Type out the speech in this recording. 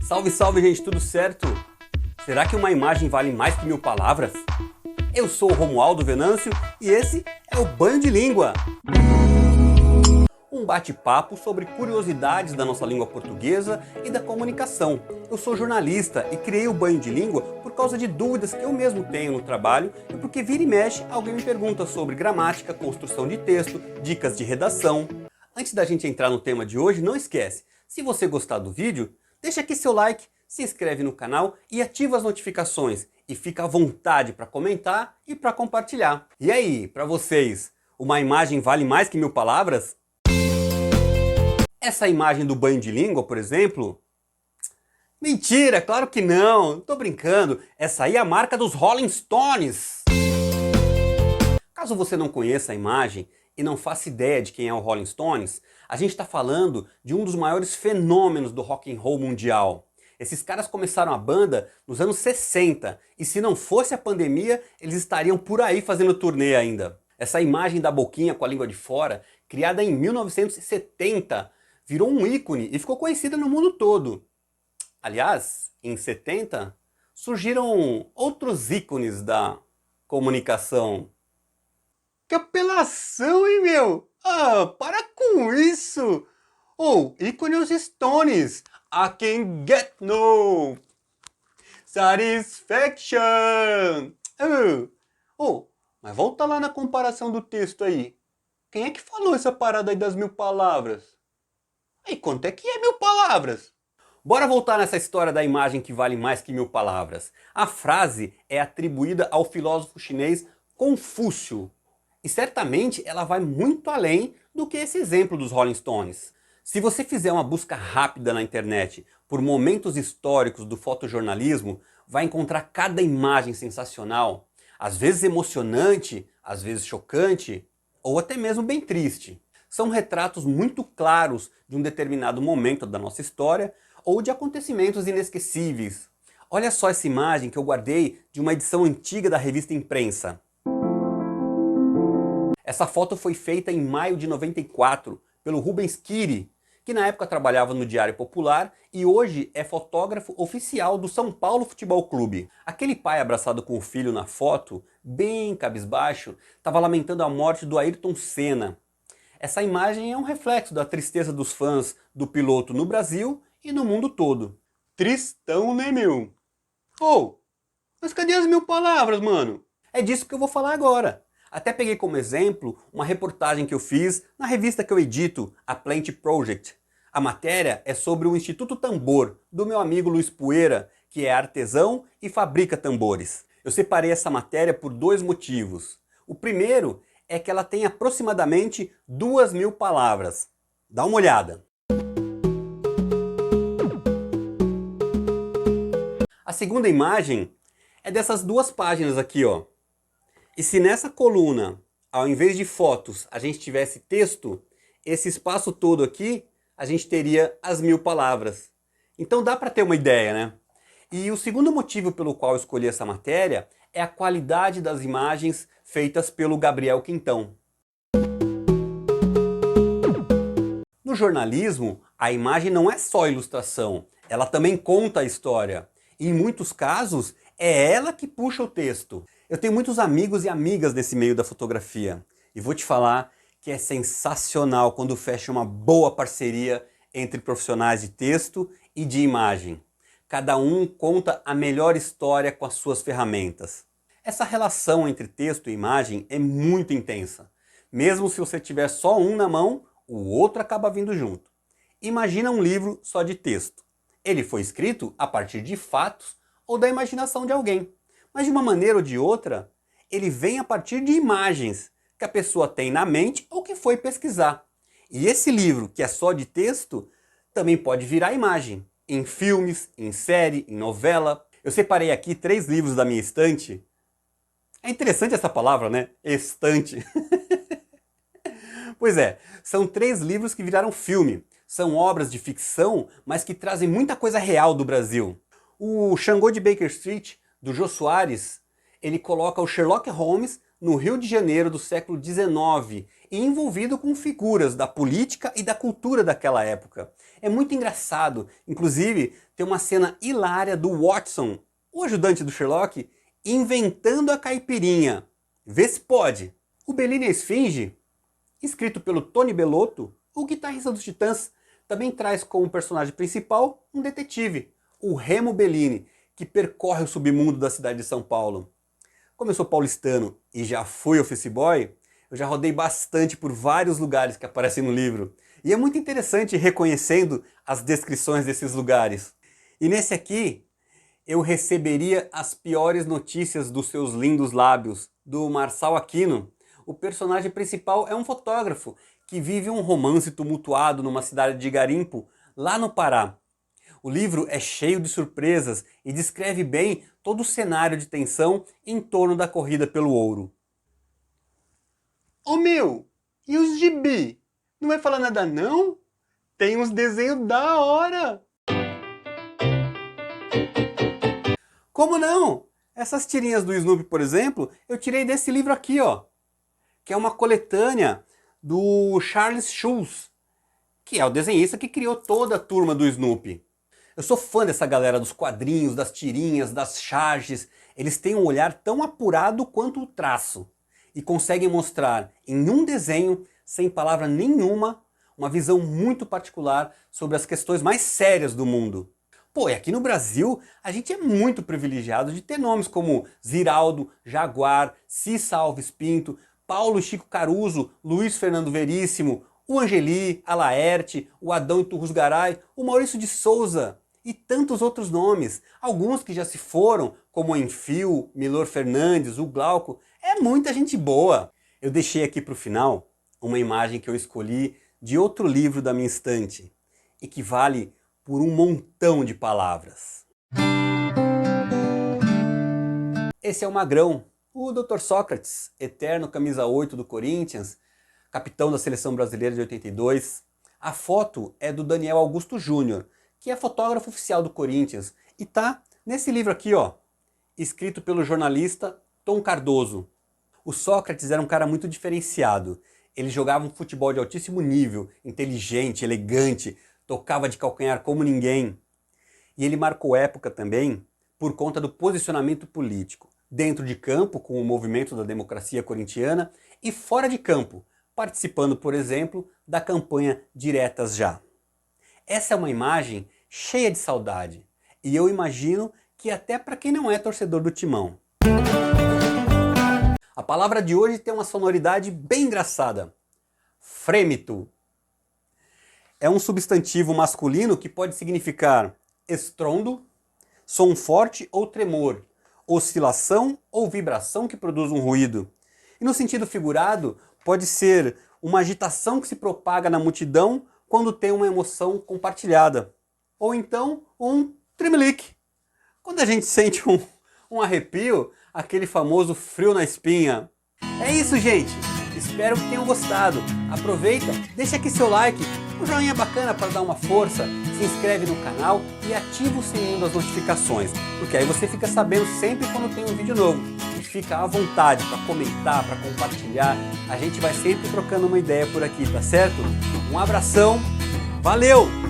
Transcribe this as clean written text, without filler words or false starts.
Salve, salve, gente, tudo certo? Será que uma imagem vale mais que 1000 palavras? Eu sou o Romualdo Venâncio e esse é o Banho de Língua. Um bate-papo sobre curiosidades da nossa língua portuguesa e da comunicação. Eu sou jornalista e criei o Banho de Língua por causa de dúvidas que eu mesmo tenho no trabalho e porque vira e mexe alguém me pergunta sobre gramática, construção de texto, dicas de redação. Antes da gente entrar no tema de hoje, não esquece, se você gostar do vídeo, deixa aqui seu like, se inscreve no canal e ativa as notificações. E fica à vontade para comentar e para compartilhar. E aí, para vocês, uma imagem vale mais que 1000 palavras? Essa imagem do banho de língua, por exemplo? Mentira, claro que não, tô brincando. Essa aí é a marca dos Rolling Stones. Caso você não conheça a imagem e não faça ideia de quem é o Rolling Stones, a gente está falando de um dos maiores fenômenos do rock and roll mundial. Esses caras começaram a banda nos anos 60 e se não fosse a pandemia, eles estariam por aí fazendo turnê ainda. Essa imagem da boquinha com a língua de fora, criada em 1970, virou um ícone e ficou conhecida no mundo todo. Aliás, em 70, surgiram outros ícones da comunicação. Que apelação, hein, meu? Ah, para com isso! Ícone os Stones! I can get no satisfaction! Mas volta lá na comparação do texto aí. Quem é que falou essa parada aí das 1000 palavras? E quanto é que é 1000 palavras? Bora voltar nessa história da imagem que vale mais que 1000 palavras. A frase é atribuída ao filósofo chinês Confúcio. E certamente ela vai muito além do que esse exemplo dos Rolling Stones. Se você fizer uma busca rápida na internet por momentos históricos do fotojornalismo, vai encontrar cada imagem sensacional, às vezes emocionante, às vezes chocante, ou até mesmo bem triste. São retratos muito claros de um determinado momento da nossa história ou de acontecimentos inesquecíveis. Olha só essa imagem que eu guardei de uma edição antiga da revista Imprensa. Essa foto foi feita em maio de 94 pelo Rubens Kiri, que na época trabalhava no Diário Popular e hoje é fotógrafo oficial do São Paulo Futebol Clube. Aquele pai abraçado com o filho na foto, bem cabisbaixo, estava lamentando a morte do Ayrton Senna. Essa imagem é um reflexo da tristeza dos fãs do piloto no Brasil e no mundo todo. Tristão, né, meu? Mas cadê as 1000 palavras, mano? É disso que eu vou falar agora. Até peguei como exemplo uma reportagem que eu fiz na revista que eu edito, a Plant Project. A matéria é sobre o Instituto Tambor, do meu amigo Luiz Poeira, que é artesão e fabrica tambores. Eu separei essa matéria por 2 motivos. O primeiro é que ela tem aproximadamente 2000 palavras. Dá uma olhada. A segunda imagem é dessas 2 páginas aqui, ó. E se nessa coluna, ao invés de fotos, a gente tivesse texto, esse espaço todo aqui, a gente teria as 1000 palavras. Então dá para ter uma ideia, né? E o segundo motivo pelo qual eu escolhi essa matéria é a qualidade das imagens feitas pelo Gabriel Quintão. No jornalismo, a imagem não é só ilustração, ela também conta a história. E em muitos casos, é ela que puxa o texto. Eu tenho muitos amigos e amigas desse meio da fotografia. E vou te falar que é sensacional quando fecha uma boa parceria entre profissionais de texto e de imagem. Cada um conta a melhor história com as suas ferramentas. Essa relação entre texto e imagem é muito intensa. Mesmo se você tiver só um na mão, o outro acaba vindo junto. Imagina um livro só de texto. Ele foi escrito a partir de fatos ou da imaginação de alguém. Mas de uma maneira ou de outra, ele vem a partir de imagens que a pessoa tem na mente ou que foi pesquisar. E esse livro, que é só de texto, também pode virar imagem. Em filmes, em série, em novela. Eu separei aqui 3 livros da minha estante. É interessante essa palavra, né? Estante. Pois é, são 3 livros que viraram filme. São obras de ficção, mas que trazem muita coisa real do Brasil. O Xangô de Baker Street, do Jô Soares, ele coloca o Sherlock Holmes no Rio de Janeiro do século XIX e envolvido com figuras da política e da cultura daquela época. É muito engraçado, inclusive tem uma cena hilária do Watson, o ajudante do Sherlock, inventando a caipirinha. Vê se pode. O Bellini e a Esfinge, escrito pelo Tony Bellotto, o guitarrista dos Titãs, também traz como personagem principal um detetive, o Remo Bellini, que percorre o submundo da cidade de São Paulo. Como eu sou paulistano e já fui office boy, eu já rodei bastante por vários lugares que aparecem no livro. E é muito interessante ir reconhecendo as descrições desses lugares. E nesse aqui, eu receberia as piores notícias dos seus lindos lábios, do Marçal Aquino. O personagem principal é um fotógrafo que vive um romance tumultuado numa cidade de garimpo, lá no Pará. O livro é cheio de surpresas e descreve bem todo o cenário de tensão em torno da corrida pelo ouro. Ô meu, e os gibi? Não vai falar nada não? Tem uns desenhos da hora! Como não? Essas tirinhas do Snoopy, por exemplo, eu tirei desse livro aqui, ó. Que é uma coletânea do Charles Schulz, que é o desenhista que criou toda a turma do Snoopy. Eu sou fã dessa galera dos quadrinhos, das tirinhas, das charges. Eles têm um olhar tão apurado quanto o traço. E conseguem mostrar em um desenho, sem palavra nenhuma, uma visão muito particular sobre as questões mais sérias do mundo. Pô, e aqui no Brasil, a gente é muito privilegiado de ter nomes como Ziraldo, Jaguar, Cissa Alves Pinto, Paulo Chico Caruso, Luiz Fernando Veríssimo, o Angeli, a Laerte, o Adão Iturrusgaray, o Maurício de Souza e tantos outros nomes. Alguns que já se foram, como o Enfio, Milor Fernandes, o Glauco. É muita gente boa. Eu deixei aqui para o final uma imagem que eu escolhi de outro livro da minha estante e que vale por um montão de palavras. Esse é o Magrão, o Dr. Sócrates, eterno camisa 8 do Corinthians, capitão da seleção brasileira de 82. A foto é do Daniel Augusto Júnior, que é fotógrafo oficial do Corinthians, e tá nesse livro aqui, ó, escrito pelo jornalista Tom Cardoso. O Sócrates era um cara muito diferenciado. Ele jogava um futebol de altíssimo nível, inteligente, elegante, tocava de calcanhar como ninguém. E ele marcou época também por conta do posicionamento político, dentro de campo com o movimento da democracia corintiana e fora de campo, participando, por exemplo, da campanha Diretas Já. Essa é uma imagem cheia de saudade, e eu imagino que até para quem não é torcedor do Timão. A palavra de hoje tem uma sonoridade bem engraçada. Frêmito. É um substantivo masculino que pode significar estrondo, som forte ou tremor, oscilação ou vibração que produz um ruído. E no sentido figurado, pode ser uma agitação que se propaga na multidão quando tem uma emoção compartilhada. Ou então um tremelique, quando a gente sente um arrepio, aquele famoso frio na espinha. É isso, gente! Espero que tenham gostado. Aproveita, deixa aqui seu like, um joinha bacana para dar uma força, se inscreve no canal e ativa o sininho das notificações, porque aí você fica sabendo sempre quando tem um vídeo novo. E fica à vontade para comentar, para compartilhar. A gente vai sempre trocando uma ideia por aqui, tá certo? Um abração, valeu!